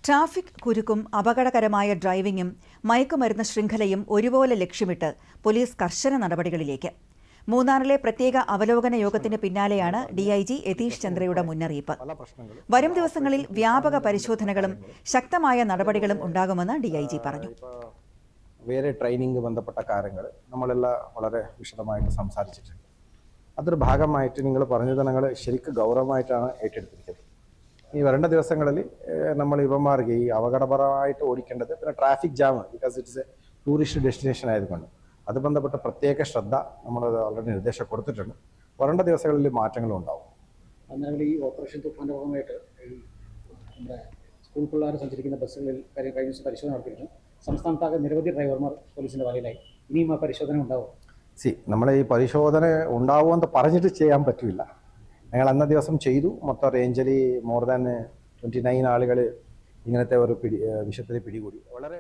Traffic കുരുക്കും അപകടകരമായ ഡ്രൈവിംഗും മയക്കുമരുന്ന് ശൃംഖലയും ഒരുപോലെ ലക്ഷ്യമിട്ട് പോലീസ് കർശന നടപടികളിലേക്ക്. മൂന്നാറിലെ പ്രത്യേക അവലോകന യോഗത്തിന് പിന്നാലെയാണ് ഡിഐജി യതീഷ് ചന്ദ്രയുടെ മുന്നറിയിപ്പ്. വരും ദിവസങ്ങളിൽ വ്യാപക പരിശോധനകളും ശക്തമായ നടപടികളും ഉണ്ടാകുമെന്ന് ഡിഐജി പറഞ്ഞു. വേറെ ട്രെയിനിങ് ബന്ധപ്പെട്ട കാര്യങ്ങൾ നമ്മളെല്ലാം വളരെ വിശദമായിട്ട് സംസാരിച്ചിട്ടുണ്ട്. അതൊരു ഭാഗമായിട്ട് നിങ്ങൾ പറഞ്ഞത് ഞങ്ങൾ ശരിക്കും ഗൗരവമായിട്ടാണ് ഏറ്റെടുത്തിരിക്കുന്നത്. ഈ വരേണ്ട ദിവസങ്ങളിൽ നമ്മൾ ഇവന്മാർക്ക് ഈ അപകടപരമായിട്ട് ഓടിക്കേണ്ടത്, പിന്നെ traffic jam, because it's A tourist destination ആയതുകൊണ്ട് അത് ബന്ധപ്പെട്ട പ്രത്യേക ശ്രദ്ധ നമ്മൾ ഓൾറെഡി നിർദ്ദേശം കൊടുത്തിട്ടുണ്ട്. വരേണ്ട ദിവസങ്ങളിൽ മാറ്റങ്ങളും ഉണ്ടാവും. അന്നേരം ഈ ഓപ്പറേഷൻ തുഫാൻ്റെ ഭാഗമായിട്ട് നമ്മുടെ സ്കൂൾ പിള്ളേർ സഞ്ചരിക്കുന്ന ബസ്സുകളിൽ കഴിഞ്ഞ ദിവസം പരിശോധന നടത്തിയിരുന്നു. സംസ്ഥാനത്താകെ നിരവധി ഡ്രൈവർമാർ പോലീസിൻ്റെ വലയിലായി. ഇനിയും ആ പരിശോധന ഉണ്ടാവും. നമ്മൾ ഈ പരിശോധന ഉണ്ടാവുമെന്ന് പറഞ്ഞിട്ട് ചെയ്യാൻ പറ്റില്ല. ഞങ്ങൾ അന്ന ദിവസം ചെയ്തു. മൊത്തം റേഞ്ചിൽ മോർ ദാൻ 29 ആളുകൾ ഇങ്ങനത്തെ ഒരു വിഷയത്തിൽ പിടികൂടി. വളരെ